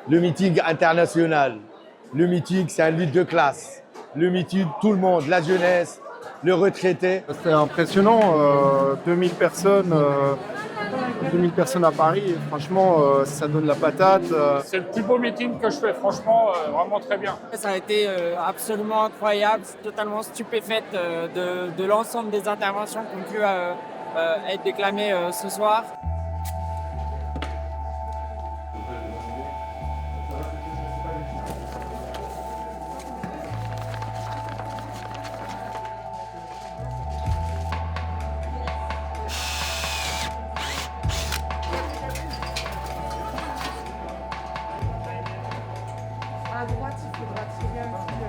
le meeting international. Le meeting, c'est un lutte de classe. Le meeting, tout le monde, la jeunesse, le retraité. C'était impressionnant, 2000 personnes à Paris, et franchement, ça donne la patate. C'est le plus beau meeting que je fais, franchement, vraiment très bien. Ça a été absolument incroyable, totalement stupéfaite de l'ensemble des interventions qui ont pu être déclamées ce soir. À droite, il faudra tirer un petit peu.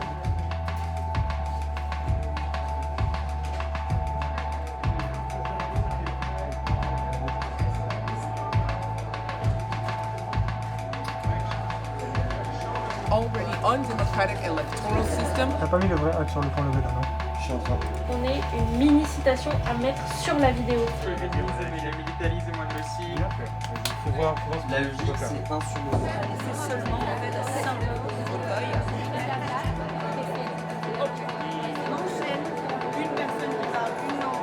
Already undemocratic electoral system. T'as pas mis le vrai axe sur le point levé là, non? Je suis en train. On est une mini citation à mettre sur la vidéo. Le militarisme, moi aussi. Faut voir La logique, c'est un sur le. C'est seulement en fait 5 fauteuils. Une personne qui parle, une non.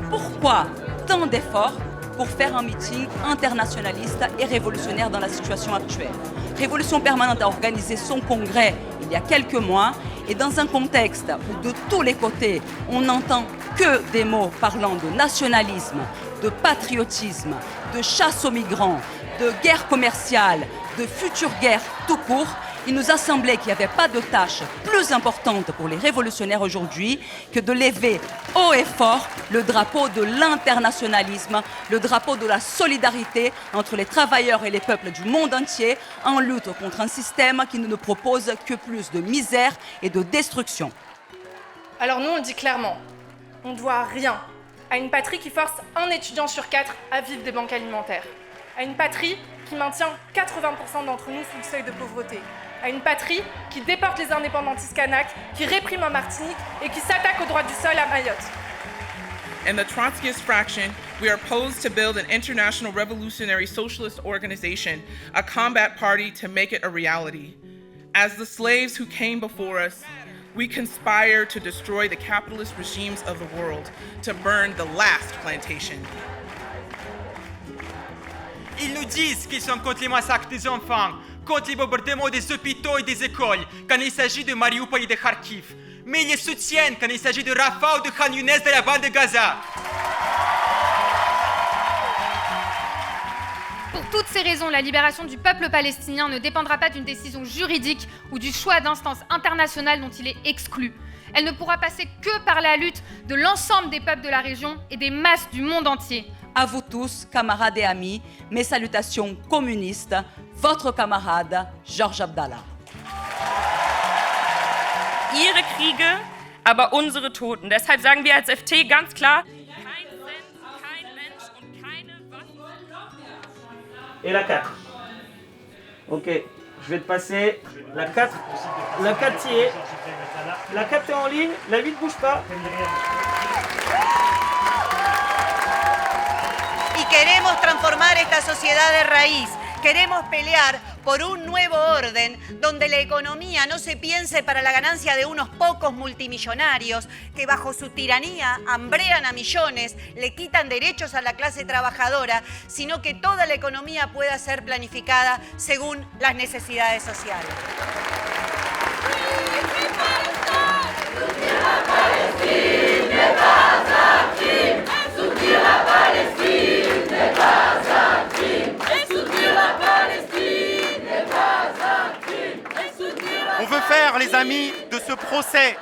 Pourquoi tant d'efforts pour faire un meeting internationaliste et révolutionnaire dans la situation actuelle? Révolution Permanente a organisé son congrès il y a quelques mois et dans un contexte où de tous les côtés on n'entend que des mots parlant de nationalisme, de patriotisme, de chasse aux migrants, de guerre commerciale, de future guerre tout court, il nous a semblé qu'il n'y avait pas de tâche plus importante pour les révolutionnaires aujourd'hui que de lever haut et fort le drapeau de l'internationalisme, le drapeau de la solidarité entre les travailleurs et les peuples du monde entier en lutte contre un système qui ne nous propose que plus de misère et de destruction. Alors nous, on dit clairement, on ne doit rien à une patrie qui force un étudiant sur 4 à vivre des banques alimentaires, à une patrie qui maintient 80% d'entre nous sous le seuil de pauvreté, à une patrie qui déporte les indépendantistes kanaks, qui réprime en Martinique et qui s'attaque aux droits du sol à Mayotte. In the Trotskyist fraction, we are opposed to build an international revolutionary socialist organization, a combat party to make it a reality. As the slaves who came before us, we conspire to destroy the capitalist regimes of the world, to burn the last plantation. Ils nous disent qu'ils sont contre les massacres des enfants, contre les bombardements des hôpitaux et des écoles, quand il s'agit de Mariupol et de Kharkiv. Mais ils les soutiennent quand il s'agit de Rafah ou de Khan Younes de la bande de Gaza. Pour toutes ces raisons, la libération du peuple palestinien ne dépendra pas d'une décision juridique ou du choix d'instances internationales dont il est exclu. Elle ne pourra passer que par la lutte de l'ensemble des peuples de la région et des masses du monde entier. À vous tous, camarades et amis, mes salutations communistes, votre camarade Georges Abdallah. Ihre Kriege, aber unsere Toten. Deshalb sagen wir als FT ganz klar, kein Cent, kein Mensch und keine Waffen. Et la 4. Ok, je vais te passer la 4. La 4 y est. La 4 est en ligne, la 8 ne bouge pas. Y queremos transformar esta sociedad de raíz. Queremos pelear por un nuevo orden donde la economía no se piense para la ganancia de unos pocos multimillonarios que bajo su tiranía hambrean a millones, le quitan derechos a la clase trabajadora, sino que toda la economía pueda ser planificada según las necesidades sociales. On veut faire, les amis, de ce procès,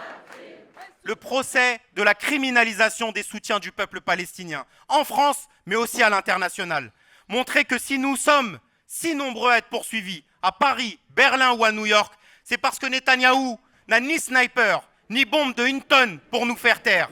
le procès de la criminalisation des soutiens du peuple palestinien, en France, mais aussi à l'international. Montrer que si nous sommes si nombreux à être poursuivis, à Paris, Berlin ou à New York, c'est parce que Netanyahou n'a ni sniper, ni bombe de 1 tonne pour nous faire taire.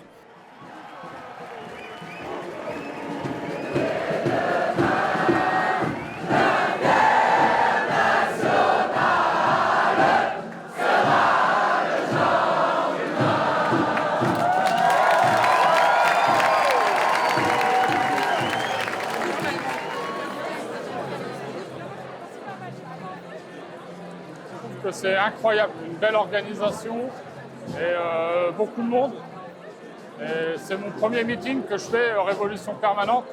Que c'est incroyable, une belle organisation et beaucoup de monde. Et c'est mon premier meeting que je fais Révolution Permanente.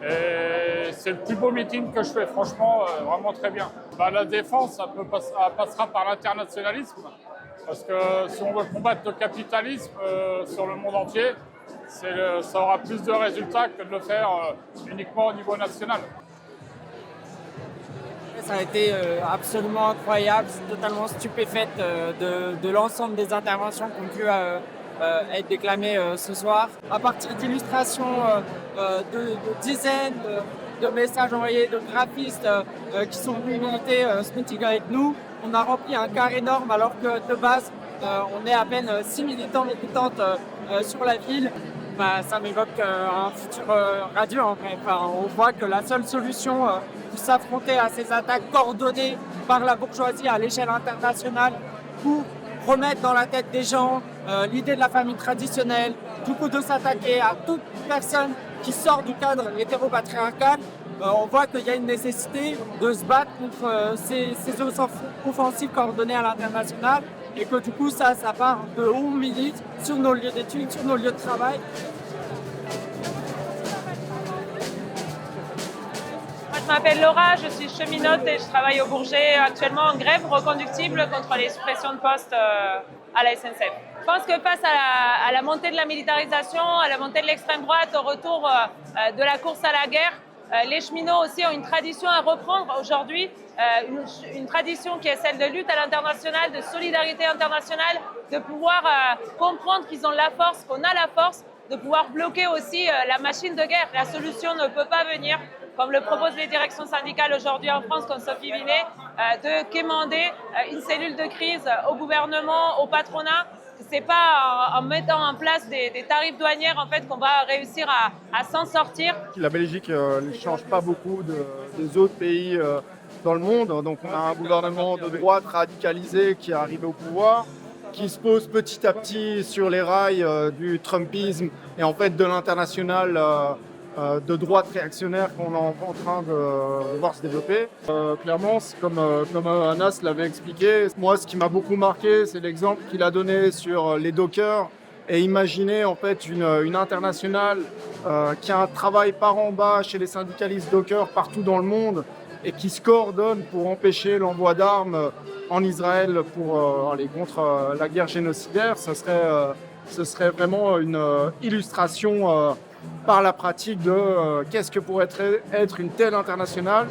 Et c'est le plus beau meeting que je fais, franchement, vraiment très bien. La défense, ça passera par l'internationalisme. Parce que si on veut combattre le capitalisme sur le monde entier, ça aura plus de résultats que de le faire uniquement au niveau national. Ça a été absolument incroyable, je suis totalement stupéfaite de l'ensemble des interventions qui ont pu être déclamées ce soir. À partir d'illustrations de dizaines de messages envoyés de graphistes qui sont venus militer ce meeting avec nous, on a rempli un quart énorme alors que de base on est à peine 6 militants militantes sur la ville. Ça m'évoque un futur radieux en vrai. On voit que la seule solution pour s'affronter à ces attaques coordonnées par la bourgeoisie à l'échelle internationale pour remettre dans la tête des gens l'idée de la famille traditionnelle, du coup de s'attaquer à toute personne qui sort du cadre hétéropatriarcal. On voit qu'il y a une nécessité de se battre contre ces offensives coordonnées à l'international et que du coup ça part de où on milite sur nos lieux d'études, sur nos lieux de travail. Je m'appelle Laura, je suis cheminote et je travaille au Bourget actuellement en grève reconductible contre les suppressions de postes à la SNCF. Je pense que face à la montée de la militarisation, à la montée de l'extrême droite, au retour de la course à la guerre, les cheminots aussi ont une tradition à reprendre aujourd'hui, une tradition qui est celle de lutte à l'international, de solidarité internationale, de pouvoir comprendre qu'ils ont la force, qu'on a la force, de pouvoir bloquer aussi la machine de guerre. La solution ne peut pas venir, comme le proposent les directions syndicales aujourd'hui en France, comme Sophie Binet, de quémander une cellule de crise au gouvernement, au patronat. C'est pas en mettant en place des tarifs douanières en fait qu'on va réussir à s'en sortir. La Belgique ne change pas beaucoup des autres pays dans le monde. Donc on a un gouvernement de droite radicalisé qui est arrivé au pouvoir, qui se pose petit à petit sur les rails du Trumpisme et en fait de l'international de droite réactionnaire qu'on est en train de voir se développer. Clairement, comme Anas l'avait expliqué, moi ce qui m'a beaucoup marqué, c'est l'exemple qu'il a donné sur les dockers et imaginer en fait une internationale qui a un travail par en bas chez les syndicalistes dockers partout dans le monde et qui se coordonne pour empêcher l'envoi d'armes en Israël pour aller contre la guerre génocidaire. Ce serait vraiment une illustration par la pratique de qu'est-ce que pourrait être une telle internationale.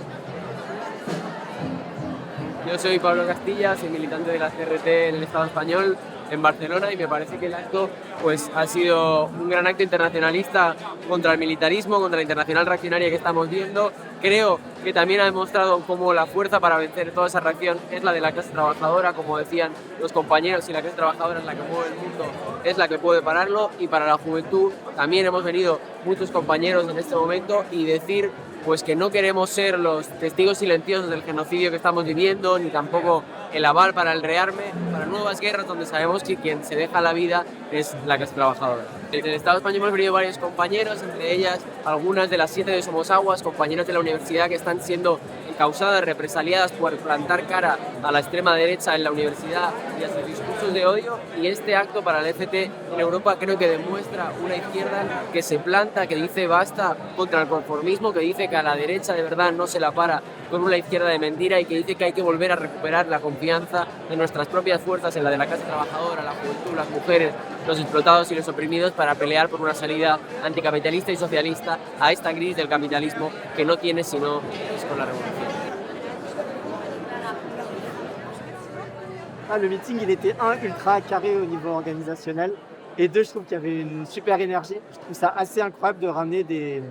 Yo soy Pablo Castilla, soy militante de la CRT en el Estado español, en Barcelona, y me parece que el acto pues, ha sido un gran acto internacionalista contra el militarismo, contra la internacional reaccionaria que estamos viendo. Creo que también ha demostrado cómo la fuerza para vencer toda esa reacción es la de la clase trabajadora, como decían los compañeros, y la clase trabajadora es la que mueve el mundo, es la que puede pararlo, y para la juventud también hemos venido muchos compañeros en este momento y decir pues que no queremos ser los testigos silenciosos del genocidio que estamos viviendo, ni tampoco el aval para el rearme, para nuevas guerras donde sabemos que quien se deja la vida es la clase trabajadora. Desde el Estado español hemos venido varios compañeros, entre ellas algunas de las 7 de Somosaguas, compañeros de la universidad que están siendo encausadas, represaliadas por plantar cara a la extrema derecha en la universidad y a sus discursos de odio, y este acto para el EFT en Europa creo que demuestra una izquierda que se planta, que dice basta contra el conformismo, que dice que a la derecha de verdad no se la para con una izquierda de mentira y que dice que hay que volver a recuperar la confianza de nuestras propias fuerzas, en la de la clase trabajadora, la juventud, las mujeres, los explotados y los oprimidos, para pelear por una salida anticapitalista y socialista a esta crisis del capitalismo que no tiene sino es con la revolución. Le meeting, il était ultra carré au niveau organisationnel, et 2, je trouve qu'il y avait une super énergie. Je trouve ça assez incroyable de ramener des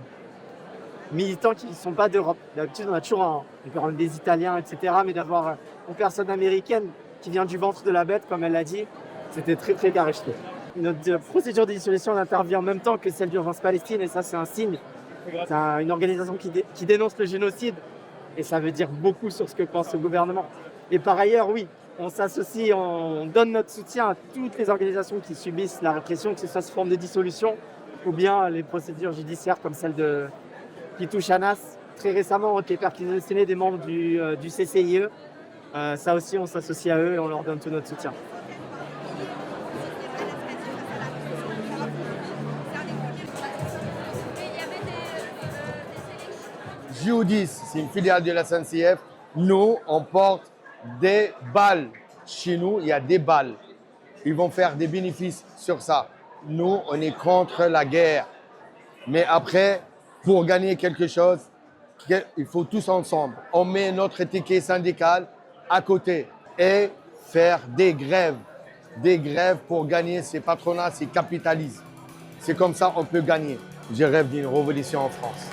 militants qui ne sont pas d'Europe. D'habitude, on a toujours des Italiens, etc., mais d'avoir une personne américaine qui vient du ventre de la bête, comme elle l'a dit, C'était très très carré, je trouve. Notre procédure de dissolution intervient en même temps que celle d'Urgence Palestine et ça c'est un signe. C'est une organisation qui dénonce le génocide et ça veut dire beaucoup sur ce que pense le gouvernement. Et par ailleurs, oui, on s'associe, on donne notre soutien à toutes les organisations qui subissent la répression, que ce soit sous forme de dissolution ou bien les procédures judiciaires comme celle qui touche Anas. Très récemment, ont été perquisitionnés des membres du CCIE. Ça aussi, on s'associe à eux et on leur donne tout notre soutien. JO10, c'est une filiale de la SNCF. Nous, on porte des balles. Chez nous, il y a des balles. Ils vont faire des bénéfices sur ça. Nous, on est contre la guerre. Mais après, pour gagner quelque chose, il faut tous ensemble. On met notre ticket syndical à côté et faire des grèves. Des grèves pour gagner ces patronats, ces capitalismes. C'est comme ça qu'on peut gagner. Je rêve d'une révolution en France.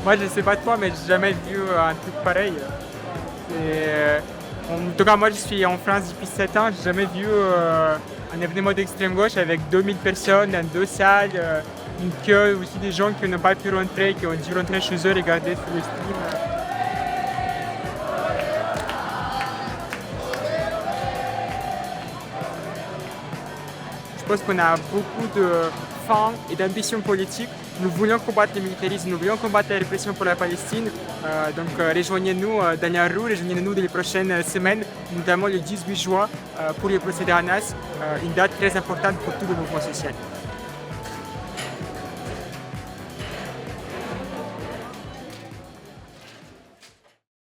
Moi, je sais pas toi, mais j'ai jamais vu un truc pareil. En tout cas, moi, je suis en France depuis 7 ans. J'ai jamais vu un événement d'extrême gauche avec 2000 personnes dans 2 salles, une queue, aussi des gens qui n'ont pas pu rentrer, qui ont dû rentrer chez eux, regarder sur le stream. Je pense qu'on a beaucoup de faim et d'ambition politique. Nous voulons combattre le militarisme, nous voulons combattre la répression pour la Palestine. Donc rejoignez-nous dans la rue, rejoignez-nous dans les prochaines semaines, notamment le 18 juin pour le procès d'Anas, une date très importante pour tout le mouvement social.